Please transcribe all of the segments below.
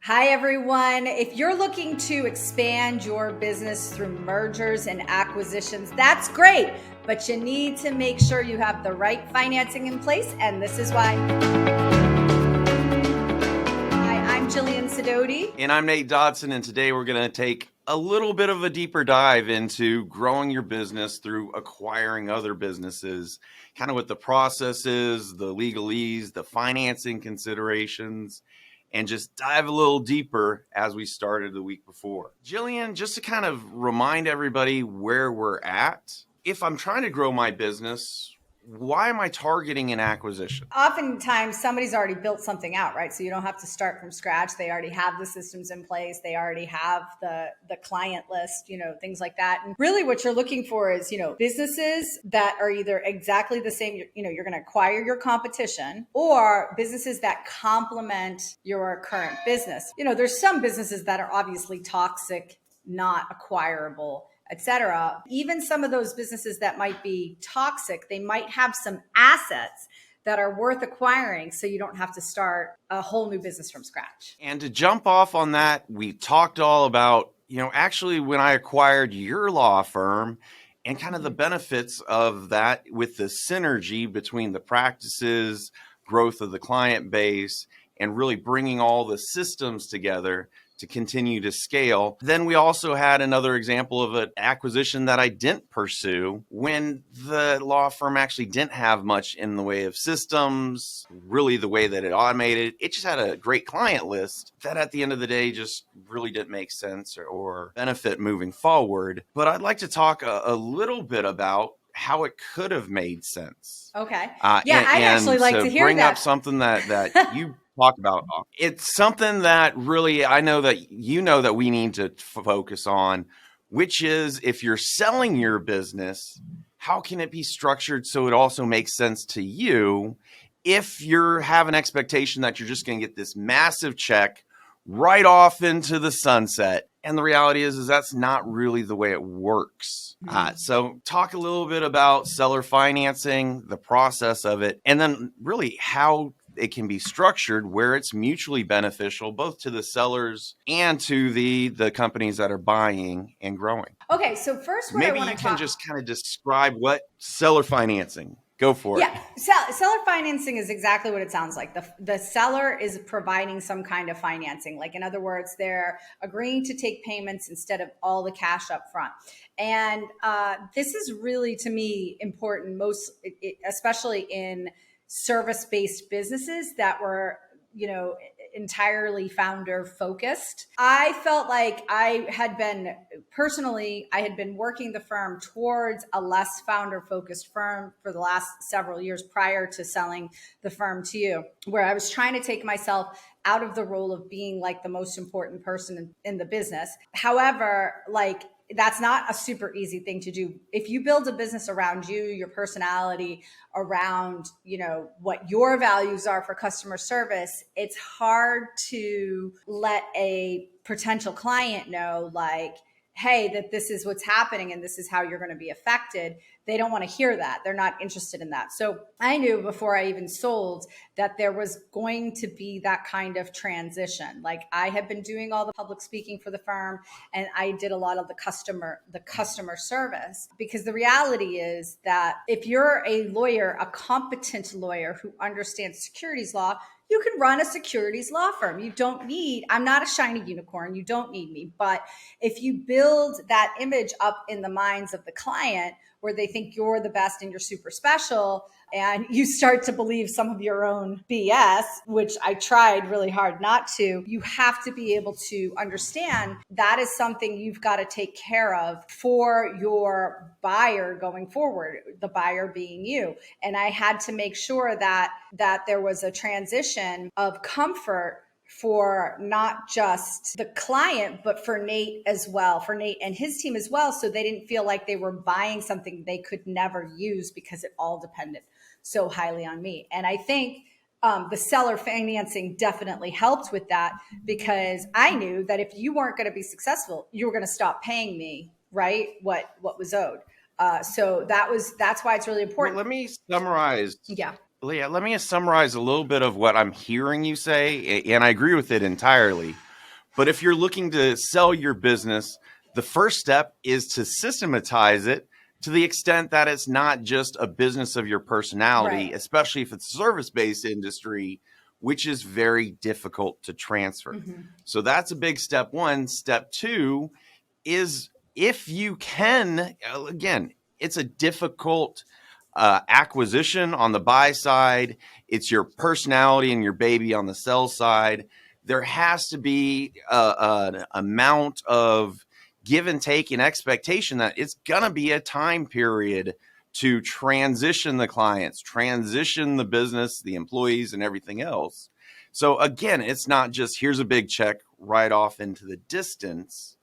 Hi, everyone. If you're looking to expand your business through mergers and acquisitions, that's great, but you need to make sure you have the right financing in place, and this is why. Hi, I'm Jillian Sidoti. And I'm Nate Dodson, and today we're going to take a little bit of a deeper dive into growing your business through acquiring other businesses, kind of what the process is, the legalese, the financing considerations, and just dive a little deeper as we started the week before. Jillian, just to kind of remind everybody where we're at, if I'm trying to grow my business, why am I targeting an acquisition? Oftentimes, somebody's already built something out, right? So you don't have to start from scratch. They already have the systems in place. They already have the client list, things like that. And really what you're looking for is, businesses that are either exactly the same, you're going to acquire your competition, or businesses that complement your current business. There's some businesses that are obviously toxic, not acquirable, etc. Even some of those businesses that might be toxic, they might have some assets that are worth acquiring, so you don't have to start a whole new business from scratch. And to jump off on that, we talked all about, actually when I acquired your law firm and kind of the benefits of that with the synergy between the practices, growth of the client base, and really bringing all the systems together to continue to scale. Then we also had another example of an acquisition that I didn't pursue when the law firm actually didn't have much in the way of systems, really the way that it automated. It just had a great client list that at the end of the day just really didn't make sense or benefit moving forward. But I'd like to talk a little bit about how it could have made sense. Okay. I'd actually like to hear bring that. up something that you talk about. It's something that really I know that that we need to focus on, which is if you're selling your business, how can it be structured so it also makes sense to you if you have an expectation that you're just going to get this massive check right off into the sunset. And the reality is that's not really the way it works. So talk a little bit about seller financing, the process of it, and then really how it can be structured where it's mutually beneficial both to the sellers and to the companies that are buying and growing. Okay, so first maybe you can just kind of describe what seller financing. Go for it. Yeah, seller financing is exactly what it sounds like. The seller is providing some kind of financing. Like, in other words, they're agreeing to take payments instead of all the cash up front. And this is really, to me, important, especially in service-based businesses that were, entirely founder focused. I felt like I had been working the firm towards a less founder focused firm for the last several years prior to selling the firm to you, where I was trying to take myself out of the role of being like the most important person in the business. However, that's not a super easy thing to do. If you build a business around you, your personality, around, what your values are for customer service, it's hard to let a potential client know, hey, that this is what's happening and this is how you're going to be affected. They don't want to hear that. They're not interested in that. So I knew before I even sold that there was going to be that kind of transition. Like, I had been doing all the public speaking for the firm, and I did a lot of the customer service, because the reality is that if you're a lawyer, a competent lawyer who understands securities law, you can run a securities law firm. I'm not a shiny unicorn. You don't need me. But if you build that image up in the minds of the client where they think you're the best and you're super special, and you start to believe some of your own BS, which I tried really hard not to, you have to be able to understand that is something you've got to take care of for your buyer going forward, the buyer being you. And I had to make sure that there was a transition of comfort for not just the client, but for Nate as well, for Nate and his team as well. So they didn't feel like they were buying something they could never use because it all depended so highly on me. And I think the seller financing definitely helped with that, because I knew that if you weren't going to be successful, you were going to stop paying me, right? What was owed. So that's why it's really important. Well, let me summarize. Yeah. Let me summarize a little bit of what I'm hearing you say, and I agree with it entirely. But if you're looking to sell your business, the first step is to systematize it to the extent that it's not just a business of your personality, Right. especially if it's a service-based industry, which is very difficult to transfer. So that's a big step one. Step two is, if you can, again, it's a difficult acquisition on the buy side. It's your personality and your baby on the sell side. There has to be an amount of give and take and expectation that it's going to be a time period to transition the clients, transition the business, the employees, and everything else. So again, it's not just here's a big check right off into the distance.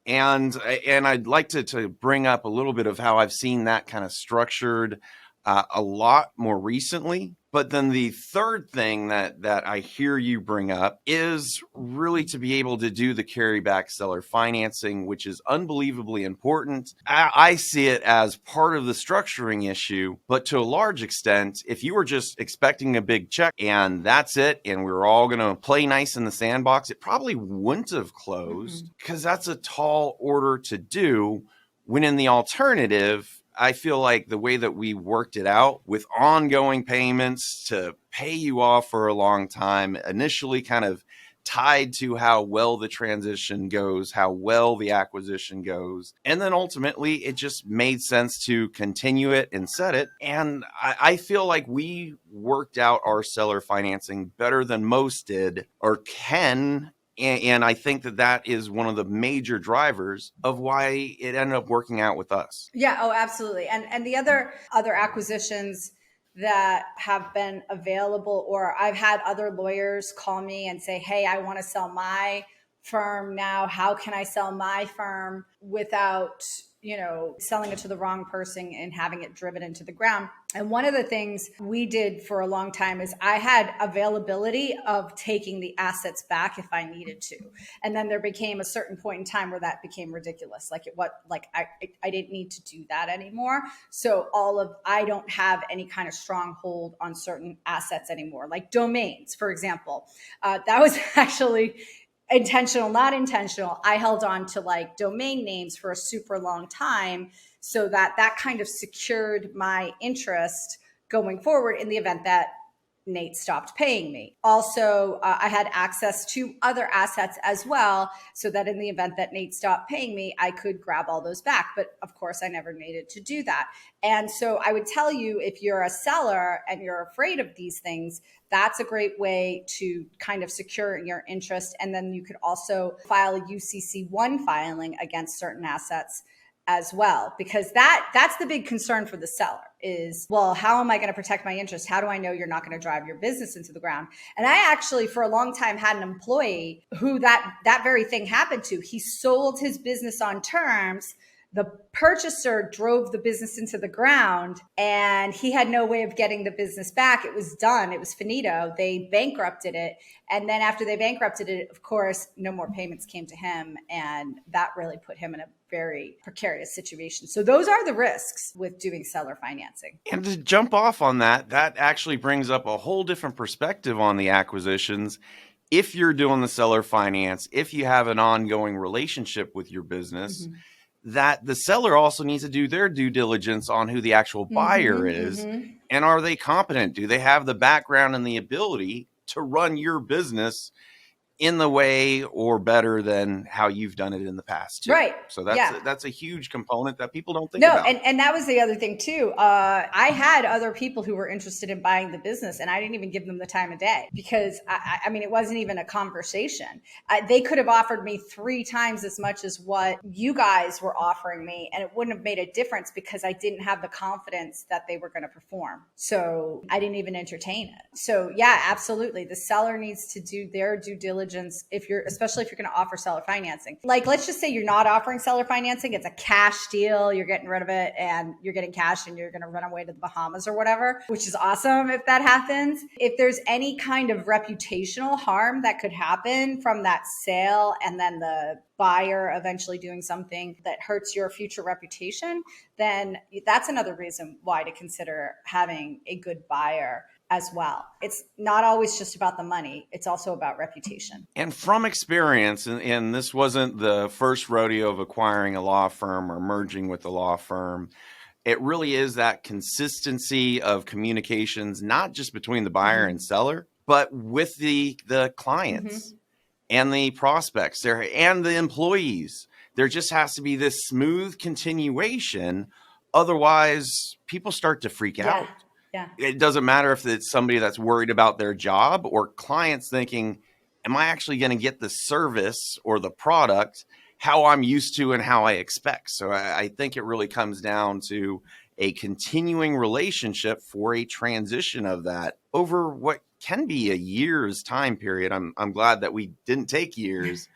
And I'd like to bring up a little bit of how I've seen that kind of structured a lot more recently. But then the third thing that I hear you bring up is really to be able to do the carryback seller financing, which is unbelievably important. I see it as part of the structuring issue, but to a large extent, if you were just expecting a big check and that's it, and we were all going to play nice in the sandbox, it probably wouldn't have closed, because that's a tall order to do. When in the alternative, I feel like the way that we worked it out with ongoing payments to pay you off for a long time, initially kind of tied to how well the transition goes, how well the acquisition goes. And then ultimately, it just made sense to continue it and set it. And I feel like we worked out our seller financing better than most did or can. And I think that is one of the major drivers of why it ended up working out with us. Yeah. Oh, absolutely. And the other acquisitions that have been available, or I've had other lawyers call me and say, hey, I want to sell my firm now. How can I sell my firm without, selling it to the wrong person and having it driven into the ground? And one of the things we did for a long time is I had availability of taking the assets back if I needed to. And then there became a certain point in time where that became ridiculous. I didn't need to do that anymore. So I don't have any kind of stronghold on certain assets anymore, like domains, for example. That was actually intentional, not intentional. I held on to like domain names for a super long time, so that kind of secured my interest going forward in the event that Nate stopped paying me. Also, I had access to other assets as well, so that in the event that Nate stopped paying me, I could grab all those back. But of course, I never needed to do that. And so I would tell you, if you're a seller and you're afraid of these things, that's a great way to kind of secure your interest. And then you could also file a UCC1 filing against certain assets as well, because that's the big concern for the seller is, well, how am I going to protect my interest? How do I know you're not going to drive your business into the ground? And I actually, for a long time, had an employee who that very thing happened to. He sold his business on terms. The purchaser drove the business into the ground, and he had no way of getting the business back. It was done. It was finito. They bankrupted it. And then after they bankrupted it, of course, no more payments came to him. And that really put him in a very precarious situation. So those are the risks with doing seller financing. And to jump off on that actually brings up a whole different perspective on the acquisitions. If you're doing the seller finance, if you have an ongoing relationship with your business, that the seller also needs to do their due diligence on who the actual buyer is. And are they competent? Do they have the background and the ability to run your business in the way or better than how you've done it in the past too? Right. So that's a huge component that people don't think about. And that was the other thing too. I had other people who were interested in buying the business, and I didn't even give them the time of day, because I mean, it wasn't even a conversation. They could have offered me 3 times as much as what you guys were offering me, and it wouldn't have made a difference because I didn't have the confidence that they were going to perform. So I didn't even entertain it. So yeah, absolutely. The seller needs to do their due diligence, especially if you're going to offer seller financing. Like, let's just say you're not offering seller financing. It's a cash deal. You're getting rid of it and you're getting cash and you're going to run away to the Bahamas or whatever, which is awesome if that happens. If there's any kind of reputational harm that could happen from that sale, and then the buyer eventually doing something that hurts your future reputation, then that's another reason why to consider having a good buyer as well. It's not always just about the money. It's also about reputation. And from experience, and this wasn't the first rodeo of acquiring a law firm or merging with a law firm, it really is that consistency of communications, not just between the buyer and seller, but with the clients and the prospects there and the employees. There just has to be this smooth continuation. Otherwise, people start to freak out. Yeah. It doesn't matter if it's somebody that's worried about their job or clients thinking, am I actually going to get the service or the product how I'm used to and how I expect? So I think it really comes down to a continuing relationship for a transition of that over what can be a year's time period. I'm glad that we didn't take years,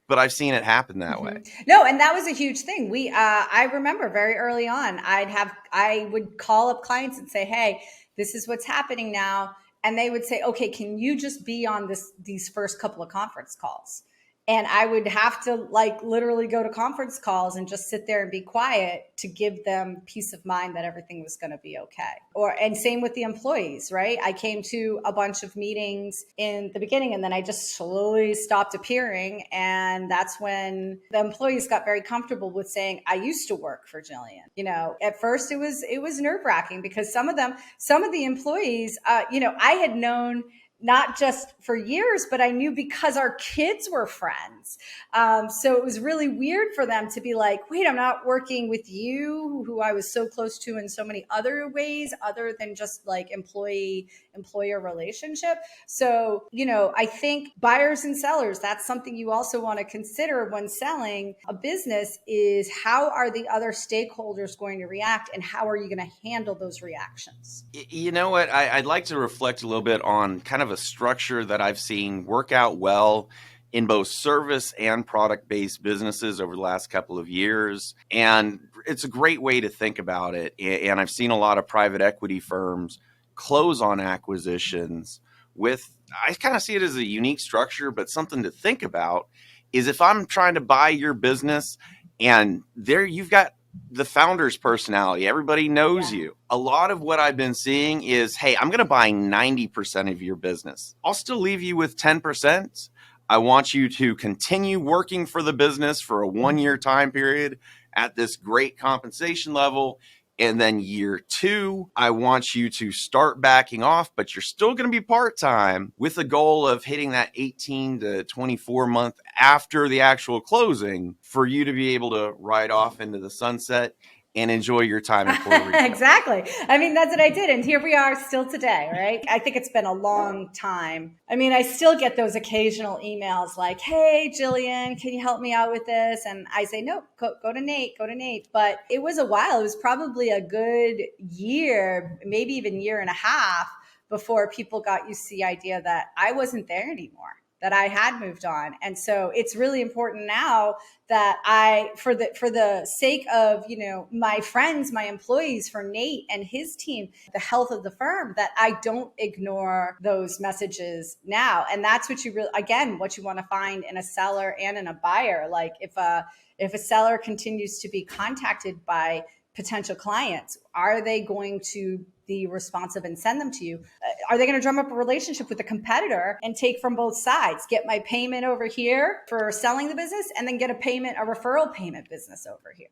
but I've seen it happen that way. No, and that was a huge thing. I remember very early on, I would call up clients and say, hey, this is what's happening now. And they would say, okay, can you just be on these first couple of conference calls? And I would have to like literally go to conference calls and just sit there and be quiet to give them peace of mind that everything was going to be okay. And same with the employees, right? I came to a bunch of meetings in the beginning and then I just slowly stopped appearing. And that's when the employees got very comfortable with saying, I used to work for Jillian. You know, at first it was nerve-wracking because some of the employees, I had known not just for years, but I knew because our kids were friends. So it was really weird for them to be like, wait, I'm not working with you, who I was so close to in so many other ways, other than just like employer relationship. So, I think buyers and sellers, that's something you also want to consider when selling a business is how are the other stakeholders going to react and how are you going to handle those reactions? You know what? I'd like to reflect a little bit on kind of a structure that I've seen work out well in both service and product-based businesses over the last couple of years. And it's a great way to think about it. And I've seen a lot of private equity firms close on acquisitions I kind of see it as a unique structure, but something to think about is if I'm trying to buy your business and there you've got the founder's personality, everybody knows you. A lot of what I've been seeing is, hey, I'm going to buy 90% of your business. I'll still leave you with 10%. I want you to continue working for the business for a 1-year time period at this great compensation level. And then year 2, I want you to start backing off, but you're still going to be part-time with the goal of hitting that 18 to 24 month after the actual closing for you to be able to ride off into the sunset and enjoy your time in Puerto Rico. Exactly. I mean, that's what I did. And here we are still today, right? I think it's been a long time. I mean, I still get those occasional emails like, hey, Jillian, can you help me out with this? And I say, no, go to Nate. But it was a while. It was probably a good year, maybe even year and a half before people got used to the idea that I wasn't there anymore, that I had moved on. And so it's really important now that for the sake of, my friends, my employees, for Nate and his team, the health of the firm, that I don't ignore those messages now. And that's what what you want to find in a seller and in a buyer. Like if a seller continues to be contacted by potential clients, are they going to be responsive and send them to you? Are they going to drum up a relationship with a competitor and take from both sides? Get my payment over here for selling the business and then get a referral payment business over here,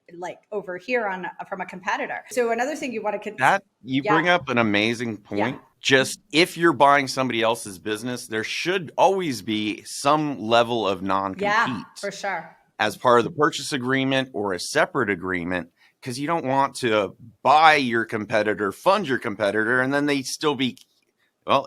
from a competitor. So another thing you want to bring up an amazing point. Yeah. Just if you're buying somebody else's business, there should always be some level of non-compete. Yeah, for sure. As part of the purchase agreement or a separate agreement, because you don't want to buy your competitor, fund your competitor, and then they still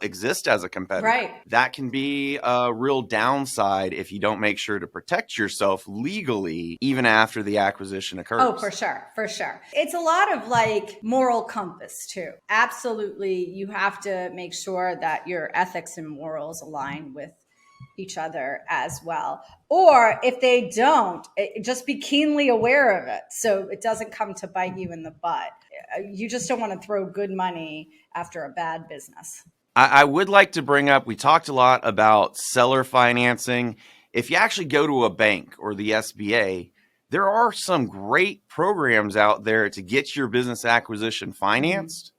exist as a competitor. Right. That can be a real downside if you don't make sure to protect yourself legally, even after the acquisition occurs. Oh, for sure. It's a lot of like moral compass too. Absolutely. You have to make sure that your ethics and morals align with each other as well. Or if they don't, just be keenly aware of it so it doesn't come to bite you in the butt. You just don't want to throw good money after a bad business. I would like to bring up, we talked a lot about seller financing. If you actually go to a bank or the SBA, there are some great programs out there to get your business acquisition financed.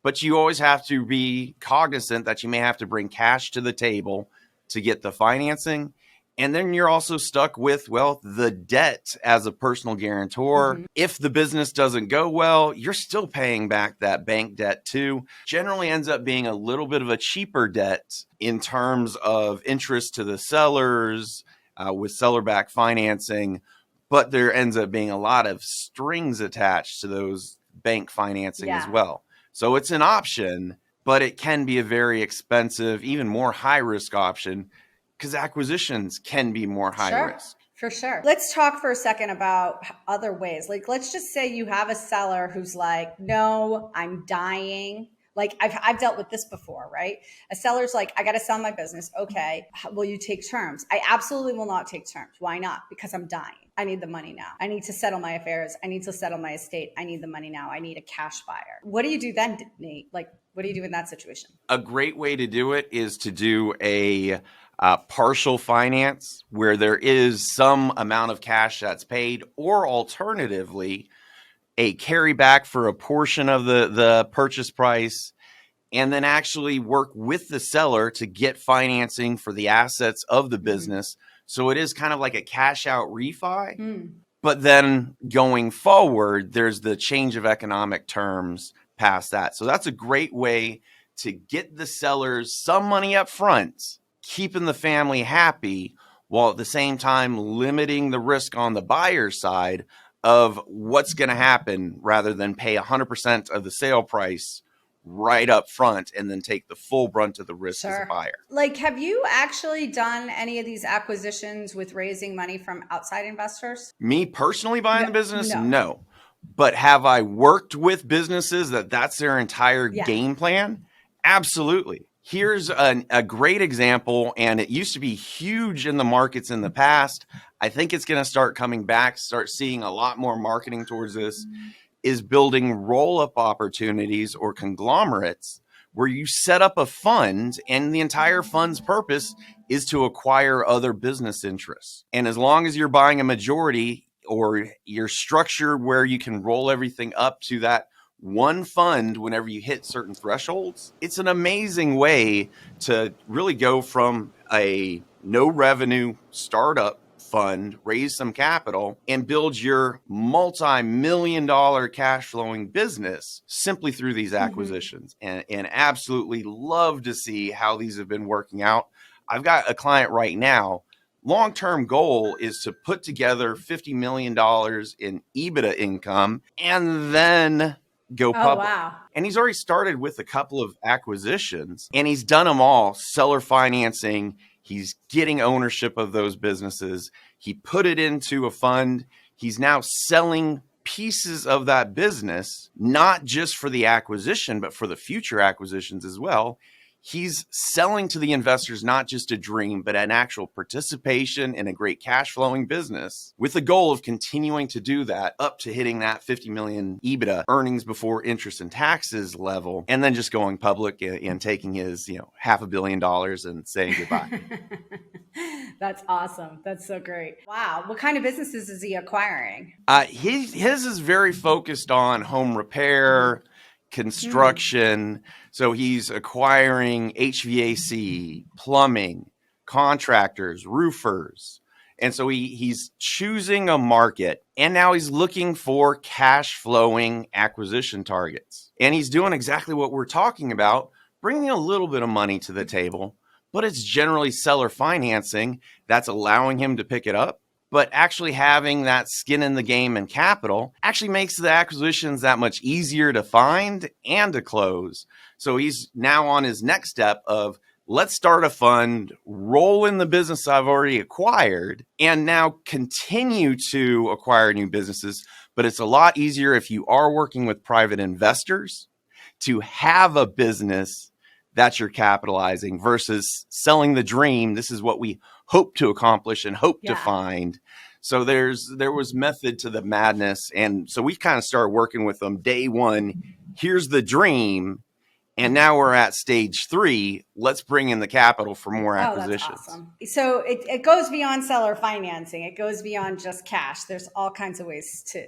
but you always have to be cognizant that you may have to bring cash to the table to get the financing. And then you're also stuck with, well, the debt as a personal guarantor. Mm-hmm. If the business doesn't go well, you're still paying back that bank debt too. Generally ends up being a little bit of a cheaper debt in terms of interest to the sellers with seller-backed financing, but there ends up being a lot of strings attached to those bank financing as well. So it's an option, but it can be a very expensive, even more high-risk option, because acquisitions can be more high risk. For sure. Let's talk for a second about other ways. Like, let's just say you have a seller who's like, no, I'm dying. Like I've dealt with this before, right? A seller's like, I got to sell my business. Okay. Will you take terms? I absolutely will not take terms. Why not? Because I'm dying. I need the money now. I need to settle my affairs. I need to settle my estate. I need the money now. I need a cash buyer. What do you do then, Nate? Like, what do you do in that situation? A great way to do it is to do a partial finance where there is some amount of cash that's paid, or alternatively, a carryback for a portion of the purchase price, and then actually work with the seller to get financing for the assets of the business. So it is kind of like a cash out refi. But then going forward, there's the change of economic terms past that. So that's a great way to get the sellers some money up front, keeping the family happy, while at the same time limiting the risk on the buyer side of what's going to happen, rather than pay 100% of the sale price right up front and then take the full brunt of the risk as a buyer. Like, have you actually done any of these acquisitions with raising money from outside investors? Me personally buying the business? No. But have I worked with businesses that's their entire game plan? Absolutely. Here's a great example, and it used to be huge in the markets in the past. I think it's going to start coming back, start seeing a lot more marketing towards this, is building roll-up opportunities or conglomerates where you set up a fund and the entire fund's purpose is to acquire other business interests. And as long as you're buying a majority, or you're structured where you can roll everything up to that one fund whenever you hit certain thresholds, it's an amazing way to really go from a no revenue startup fund, raise some capital, and build your multi-million-dollar cash flowing business simply through these acquisitions. And absolutely love to see how these have been working out. I've got a client right now. Long-term goal is to put together $50 million in EBITDA income and then go public. Wow. And he's already started with a couple of acquisitions, and he's done them all, seller financing. He's getting ownership of those businesses. He put it into a fund. He's now selling pieces of that business, not just for the acquisition, but for the future acquisitions as well. He's selling to the investors not just a dream, but an actual participation in a great cash flowing business, with the goal of continuing to do that up to hitting that 50 million EBITDA, earnings before interest and taxes level, and then just going public and taking his $500 million and saying goodbye. That's awesome. That's so great. Wow. What kind of businesses is he acquiring? His is very focused on home repair, construction. So he's acquiring HVAC, plumbing, contractors, roofers. And so he's choosing a market, and now he's looking for cash flowing acquisition targets. And he's doing exactly what we're talking about, bringing a little bit of money to the table, but it's generally seller financing that's allowing him to pick it up. But actually having that skin in the game and capital actually makes the acquisitions that much easier to find and to close. So he's now on his next step of, let's start a fund, roll in the business I've already acquired, and now continue to acquire new businesses. But it's a lot easier if you are working with private investors to have a business that you're capitalizing versus selling the dream. This is what we hope to accomplish and hope to find. So there was method to the madness. And so we kind of started working with them day one. Here's the dream. And now we're at stage 3. Let's bring in the capital for more acquisitions. That's awesome. So it goes beyond seller financing. It goes beyond just cash. There's all kinds of ways to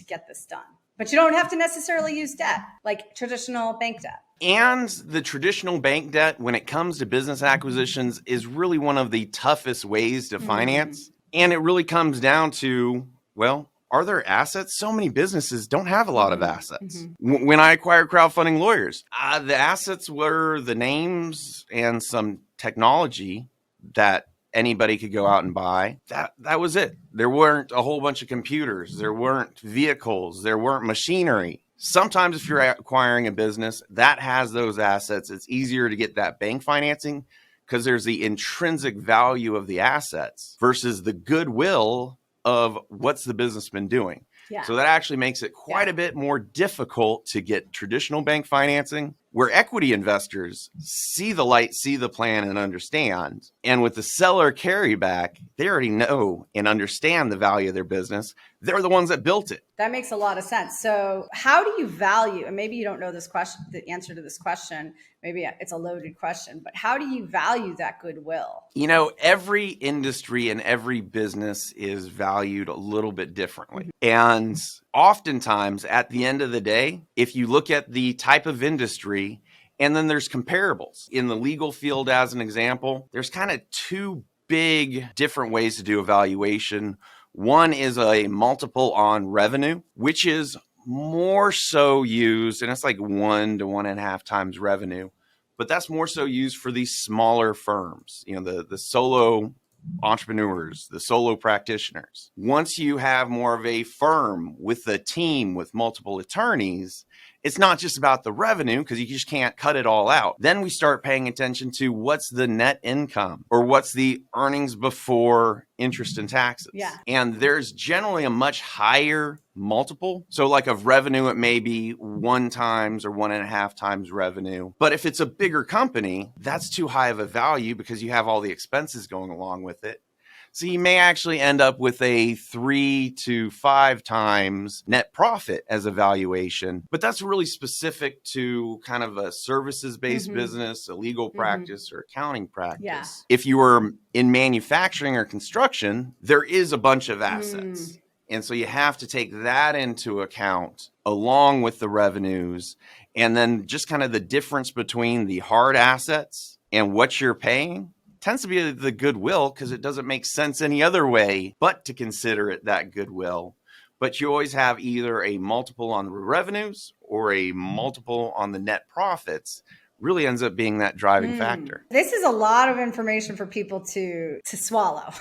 get this done. But you don't have to necessarily use debt, like traditional bank debt. And the traditional bank debt, when it comes to business acquisitions, is really one of the toughest ways to finance. And it really comes down to, well, are there assets? So many businesses don't have a lot of assets. When I acquired crowdfunding lawyers, the assets were the names and some technology that anybody could go out and buy. That was it. There weren't a whole bunch of computers. There weren't vehicles. There weren't machinery. Sometimes if you're acquiring a business that has those assets, it's easier to get that bank financing because there's the intrinsic value of the assets versus the goodwill of what's the business been doing. Yeah. So that actually makes it quite a bit more difficult to get traditional bank financing, where equity investors see the light, see the plan, and understand. And with the seller carryback, they already know and understand the value of their business. They're the ones that built it. That makes a lot of sense. So how do you value, and maybe you don't know this question, the answer to this question, maybe it's a loaded question, but how do you value that goodwill? You know, every industry and every business is valued a little bit differently. And oftentimes at the end of the day, if you look at the type of industry, and then there's comparables. In the legal field, as an example, there's kind of two big different ways to do evaluation. One is a multiple on revenue, which is more so used, and it's like 1 to 1.5 times revenue, but that's more so used for these smaller firms, you know, the solo entrepreneurs, the solo practitioners. Once you have more of a firm with a team with multiple attorneys, it's not just about the revenue because you just can't cut it all out. Then we start paying attention to what's the net income or what's the earnings before interest and taxes. Yeah. And there's generally a much higher multiple. So like of revenue, it may be 1 times or 1.5 times revenue. But if it's a bigger company, that's too high of a value because you have all the expenses going along with it. So you may actually end up with a 3 to 5 times net profit as a valuation. But that's really specific to kind of a services-based business, a legal practice, or accounting practice. Yeah. If you were in manufacturing or construction, there is a bunch of assets. And so you have to take that into account along with the revenues. And then just kind of the difference between the hard assets and what you're paying tends to be the goodwill, because it doesn't make sense any other way but to consider it that goodwill. But you always have either a multiple on the revenues or a multiple on the net profits. Really ends up being that driving factor. This is a lot of information for people to swallow,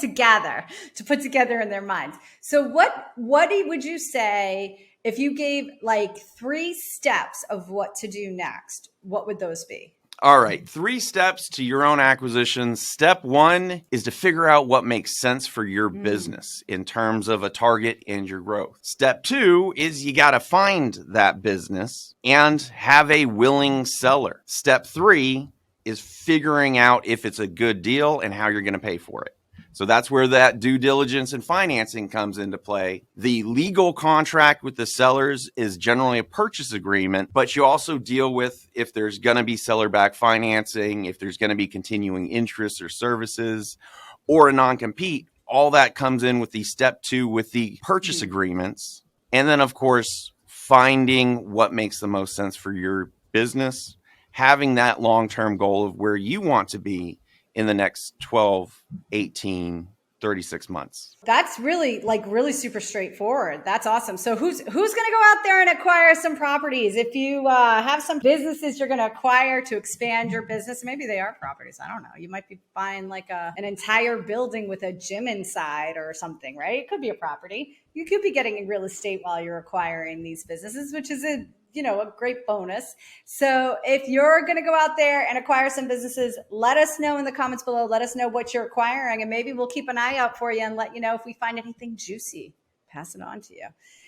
to gather, to put together in their minds. So what would you say if you gave like 3 steps of what to do next? What would those be? All right, 3 steps to your own acquisition. Step 1 is to figure out what makes sense for your business in terms of a target and your growth. Step 2 is you got to find that business and have a willing seller. Step 3 is figuring out if it's a good deal and how you're going to pay for it. So that's where that due diligence and financing comes into play. The legal contract with the sellers is generally a purchase agreement, but you also deal with if there's going to be seller-backed financing, if there's going to be continuing interest or services, or a non-compete. All that comes in with the step 2 with the purchase agreements. And then, of course, finding what makes the most sense for your business, having that long-term goal of where you want to be in the next 12, 18, 36 months. That's really super straightforward. That's awesome. So who's going to go out there and acquire some properties? If you have some businesses you're going to acquire to expand your business, maybe they are properties. I don't know. You might be buying like an entire building with a gym inside or something, right? It could be a property. You could be getting real estate while you're acquiring these businesses, which is a great bonus. So if you're going to go out there and acquire some businesses, let us know in the comments below. Let us know what you're acquiring, and maybe we'll keep an eye out for you and let you know if we find anything juicy. Pass it on to you.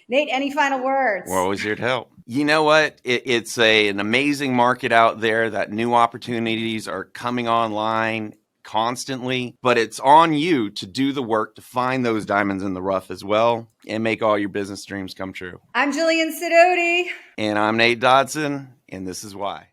Nate, any final words? We're always here to help. You know what? It's an amazing market out there that new opportunities are coming online constantly, but it's on you to do the work to find those diamonds in the rough as well and make all your business dreams come true. I'm Jillian Sidoti. And I'm Nate Dodson, and this is why.